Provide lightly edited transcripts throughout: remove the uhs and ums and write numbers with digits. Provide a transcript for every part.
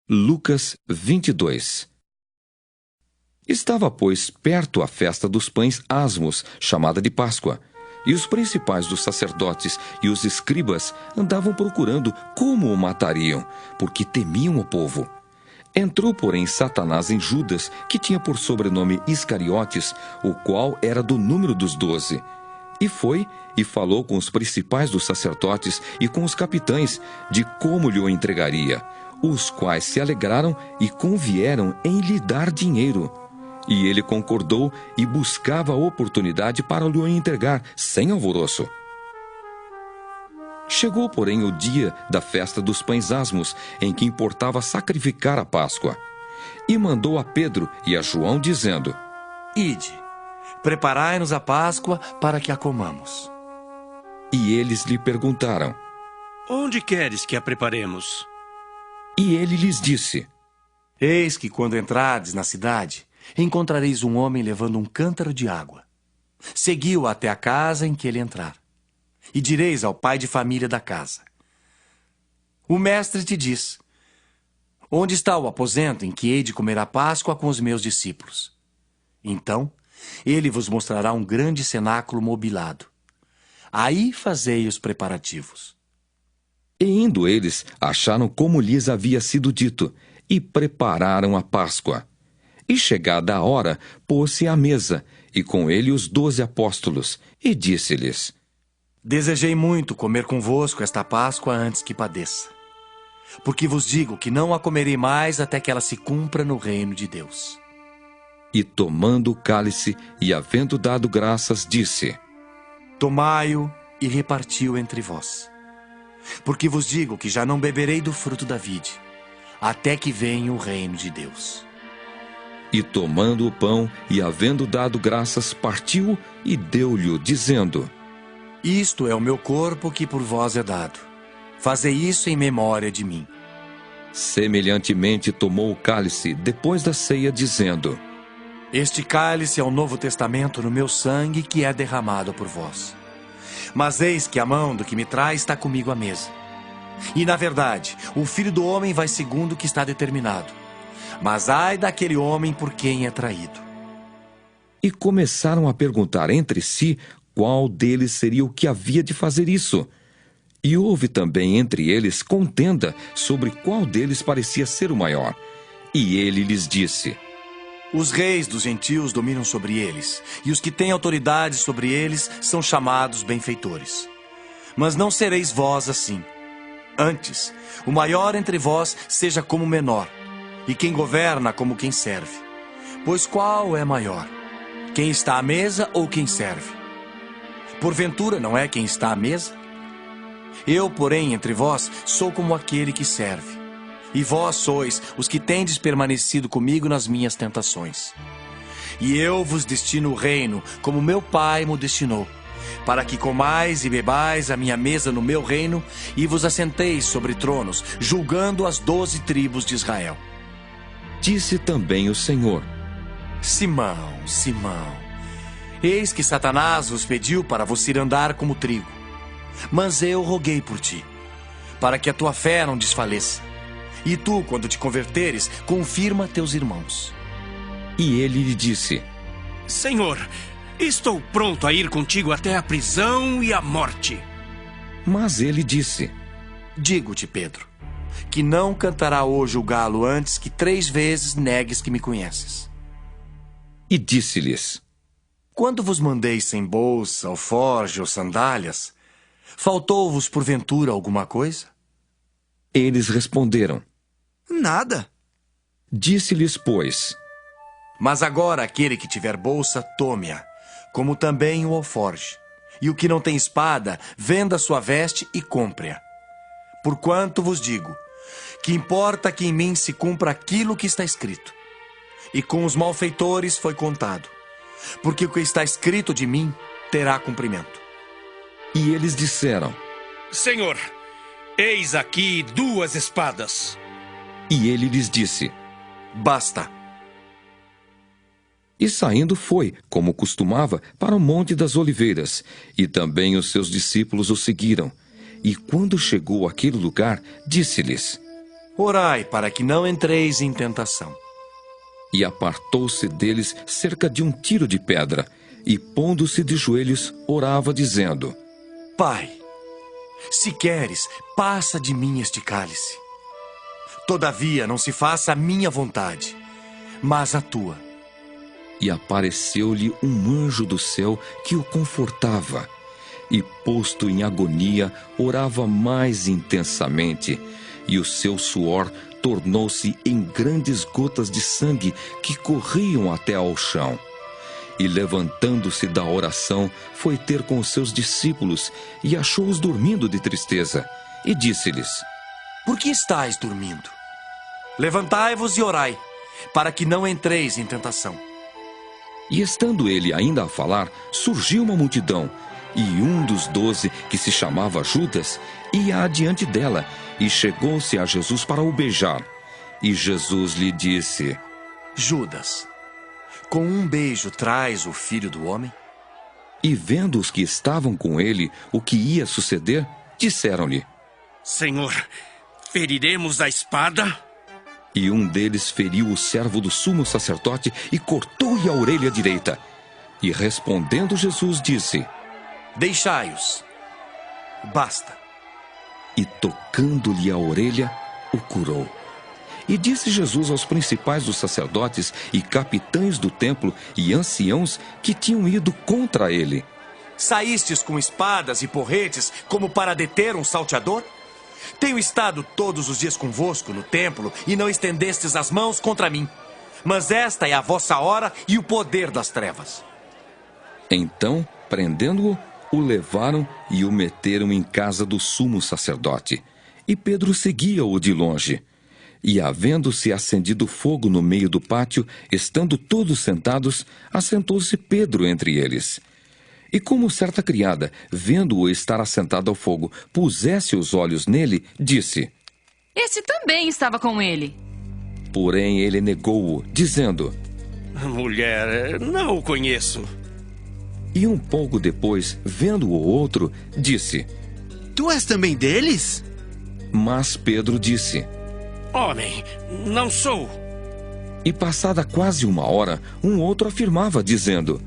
Lucas 22. Estava, pois, perto a festa dos pães asmos, chamada de Páscoa, e os principais dos sacerdotes e os escribas andavam procurando como o matariam, porque temiam o povo. Entrou, porém, Satanás em Judas, que tinha por sobrenome Iscariotes, o qual era do número dos 12. E foi e falou com os principais dos sacerdotes e com os capitães de como lhe o entregaria, os quais se alegraram e convieram em lhe dar dinheiro. E ele concordou e buscava a oportunidade para lhe o entregar, sem alvoroço. Chegou, porém, o dia da festa dos pães asmos, em que importava sacrificar a Páscoa. E mandou a Pedro e a João, dizendo: Ide, preparai-nos a Páscoa para que a comamos. E eles lhe perguntaram: Onde queres que a preparemos? E ele lhes disse: Eis que, quando entrardes na cidade, encontrareis um homem levando um cântaro de água. Segui-o até a casa em que ele entrar. E direis ao pai de família da casa: O mestre te diz: Onde está o aposento em que hei de comer a Páscoa com os meus discípulos? Então, ele vos mostrará um grande cenáculo mobilado. Aí fazei os preparativos. E indo eles, acharam como lhes havia sido dito, e prepararam a Páscoa. E chegada a hora, pôs-se à mesa, e com ele os 12 apóstolos, e disse-lhes: Desejei muito comer convosco esta Páscoa antes que padeça. Porque vos digo que não a comerei mais até que ela se cumpra no reino de Deus. E tomando o cálice, e havendo dado graças, disse: Tomai-o e reparti-o entre vós. Porque vos digo que já não beberei do fruto da vide, até que venha o reino de Deus. E tomando o pão, e havendo dado graças, partiu e deu-lhe, dizendo: Isto é o meu corpo que por vós é dado. Fazei isso em memória de mim. Semelhantemente tomou o cálice depois da ceia, dizendo: Este cálice é o novo testamento no meu sangue que é derramado por vós. Mas eis que a mão do que me traz está comigo à mesa. E, na verdade, o Filho do Homem vai segundo o que está determinado. Mas ai daquele homem por quem é traído. E começaram a perguntar entre si qual deles seria o que havia de fazer isso. E houve também entre eles contenda sobre qual deles parecia ser o maior. E ele lhes disse: Os reis dos gentios dominam sobre eles, e os que têm autoridade sobre eles são chamados benfeitores. Mas não sereis vós assim. Antes, o maior entre vós seja como o menor, e quem governa como quem serve. Pois qual é maior? Quem está à mesa ou quem serve? Porventura não é quem está à mesa? Eu, porém, entre vós, sou como aquele que serve. E vós sois os que tendes permanecido comigo nas minhas tentações. E eu vos destino o reino, como meu Pai mo destinou, para que comais e bebais a minha mesa no meu reino, e vos assenteis sobre tronos, julgando as 12 tribos de Israel. Disse também o Senhor: Simão, Simão, eis que Satanás vos pediu para vos ir andar como trigo. Mas eu roguei por ti, para que a tua fé não desfaleça. E tu, quando te converteres, confirma teus irmãos. E ele lhe disse: Senhor, estou pronto a ir contigo até a prisão e a morte. Mas ele disse: Digo-te, Pedro, que não cantará hoje o galo antes que 3 vezes negues que me conheces. E disse-lhes: Quando vos mandei sem bolsa, alforje ou sandálias, faltou-vos porventura alguma coisa? Eles responderam: Nada. Disse-lhes, pois: Mas agora aquele que tiver bolsa, tome-a, como também o alforje. E o que não tem espada, venda sua veste e compre-a. Porquanto vos digo, que importa que em mim se cumpra aquilo que está escrito. E com os malfeitores foi contado, porque o que está escrito de mim terá cumprimento. E eles disseram: Senhor, eis aqui 2 espadas. E ele lhes disse: Basta. E saindo foi, como costumava, para o Monte das Oliveiras, e também os seus discípulos o seguiram. E quando chegou àquele lugar, disse-lhes: Orai para que não entreis em tentação. E apartou-se deles cerca de um tiro de pedra, e pondo-se de joelhos, orava, dizendo: Pai, se queres, passa de mim este cálice. Todavia, não se faça a minha vontade, mas a tua. E apareceu-lhe um anjo do céu que o confortava. E, posto em agonia, orava mais intensamente, e o seu suor tornou-se em grandes gotas de sangue que corriam até ao chão. E, levantando-se da oração, foi ter com os seus discípulos e achou-os dormindo de tristeza. E disse-lhes: Por que estáis dormindo? Levantai-vos e orai, para que não entreis em tentação. E estando ele ainda a falar, surgiu uma multidão, e um dos 12, que se chamava Judas, ia adiante dela, e chegou-se a Jesus para o beijar. E Jesus lhe disse: Judas, com um beijo traz o Filho do Homem? E vendo os que estavam com ele o que ia suceder, disseram-lhe: Senhor, feriremos a espada? E um deles feriu o servo do sumo sacerdote e cortou-lhe a orelha direita. E respondendo Jesus disse: Deixai-os. Basta. E tocando-lhe a orelha, o curou. E disse Jesus aos principais dos sacerdotes e capitães do templo e anciãos que tinham ido contra ele: Saístes com espadas e porretes como para deter um salteador? Tenho estado todos os dias convosco no templo e não estendestes as mãos contra mim. Mas esta é a vossa hora e o poder das trevas. Então, prendendo-o, o levaram e o meteram em casa do sumo sacerdote. E Pedro seguia-o de longe. E, havendo-se acendido fogo no meio do pátio, estando todos sentados, assentou-se Pedro entre eles. E como certa criada, vendo-o estar assentado ao fogo, pusesse os olhos nele, disse: Esse também estava com ele. Porém ele negou-o, dizendo: Mulher, não o conheço. E um pouco depois, vendo o outro, disse: Tu és também deles? Mas Pedro disse: Homem, não sou. E passada quase uma hora, um outro afirmava, dizendo: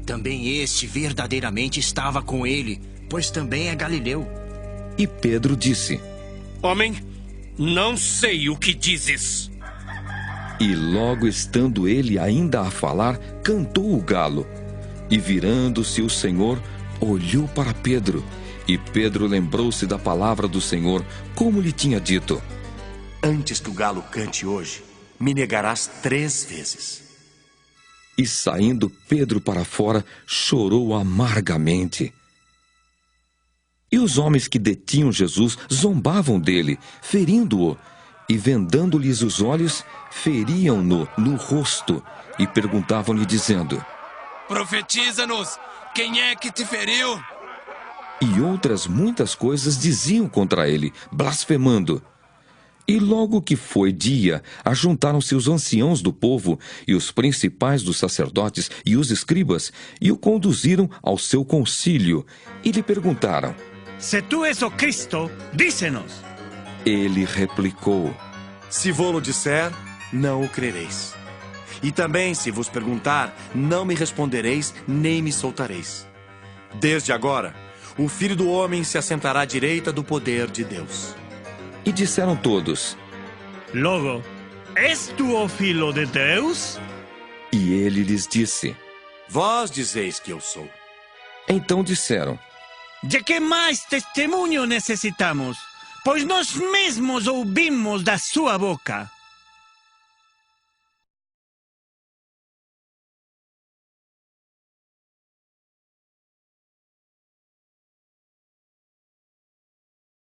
Também este verdadeiramente estava com ele, pois também é galileu. E Pedro disse: Homem, não sei o que dizes. E logo estando ele ainda a falar, cantou o galo. E virando-se o Senhor, olhou para Pedro. E Pedro lembrou-se da palavra do Senhor, como lhe tinha dito: Antes que o galo cante hoje, me negarás 3 vezes. E saindo Pedro para fora, chorou amargamente. E os homens que detinham Jesus zombavam dele, ferindo-o, e vendando-lhes os olhos, feriam-no no rosto, e perguntavam-lhe, dizendo: Profetiza-nos, quem é que te feriu? E outras muitas coisas diziam contra ele, blasfemando. E logo que foi dia, ajuntaram-se os anciãos do povo e os principais dos sacerdotes e os escribas, e o conduziram ao seu concílio, e lhe perguntaram: Se tu és o Cristo, dize-nos. Ele replicou: Se vô-lo disser, não o crereis. E também, se vos perguntar, não me respondereis, nem me soltareis. Desde agora, o Filho do Homem se assentará à direita do poder de Deus. E disseram todos: Logo, és tu o Filho de Deus? E ele lhes disse: Vós dizeis que eu sou. Então disseram: De que mais testemunho necessitamos? Pois nós mesmos ouvimos da sua boca.